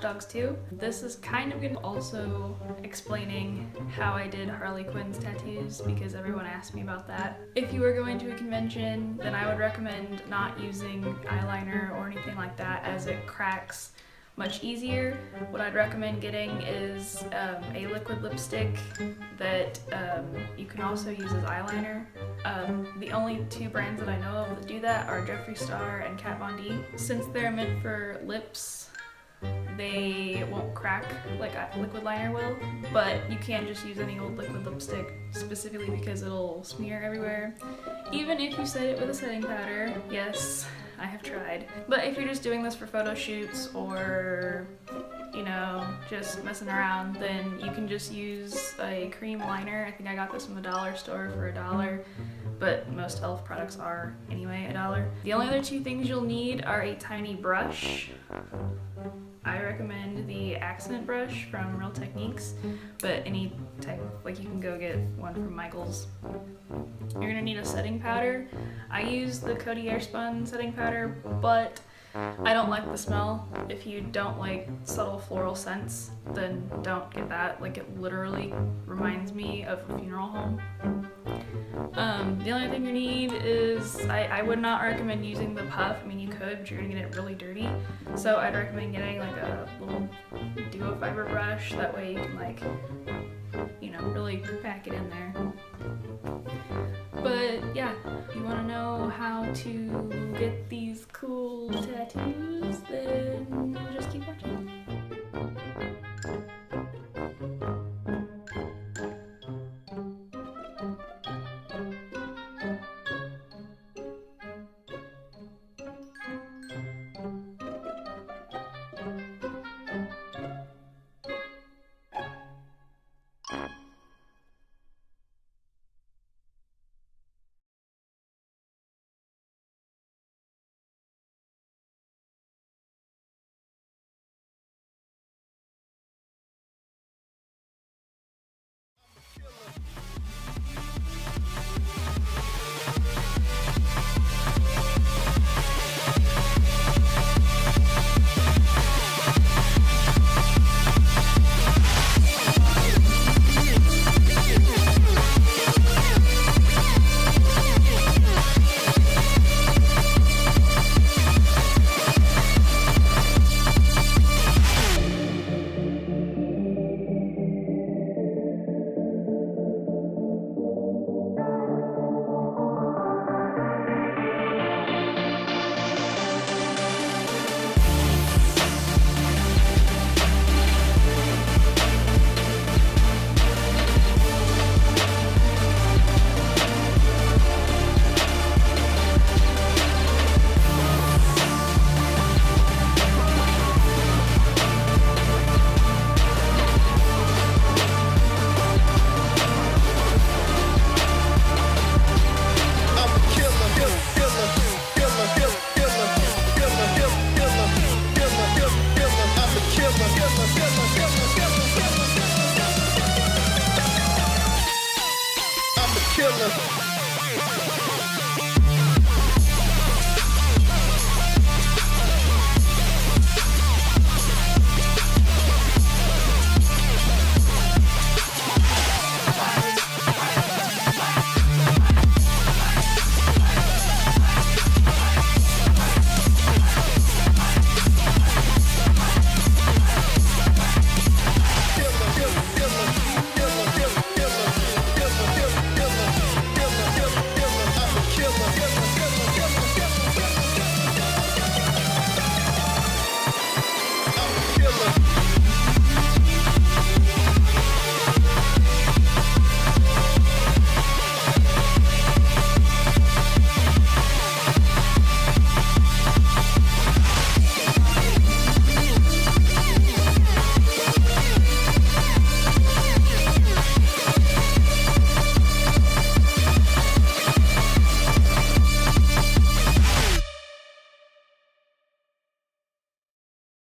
Watchdogs 2. This is kind of good. Also explaining how I did Harley Quinn's tattoos because everyone asked me about that. If you are going to a convention, then I would recommend not using eyeliner or anything like that as it cracks much easier. What I'd recommend getting is a liquid lipstick that you can also use as eyeliner. The only two brands that I know of that do that are Jeffree Star and Kat Von D. Since they're meant for lips, they won't crack like a liquid liner will, but you can't just use any old liquid lipstick specifically because it'll smear everywhere. Even if you set it with a setting powder, yes, I have tried. But if you're just doing this for photo shoots or, you know, just messing around, then you can just use a cream liner. I think I got this from the dollar store for $1, but most e.l.f. products are anyway $1. The only other two things you'll need are a tiny brush. I recommend the accent brush from Real Techniques, but any type of, like, you can go get one from Michael's. You're gonna need a setting powder. I use the Coty Airspun setting powder, but I don't like the smell. If you don't like subtle floral scents, then don't get that. Like, it literally reminds me of a funeral home. The only thing you need is, I would not recommend using the puff. I mean, you could, but you're gonna get it really dirty. So I'd recommend getting like a little duo fiber brush. That way you can, like, you know, really pack it in there. But yeah, if you wanna know how to get these cool tattoos, then just keep watching.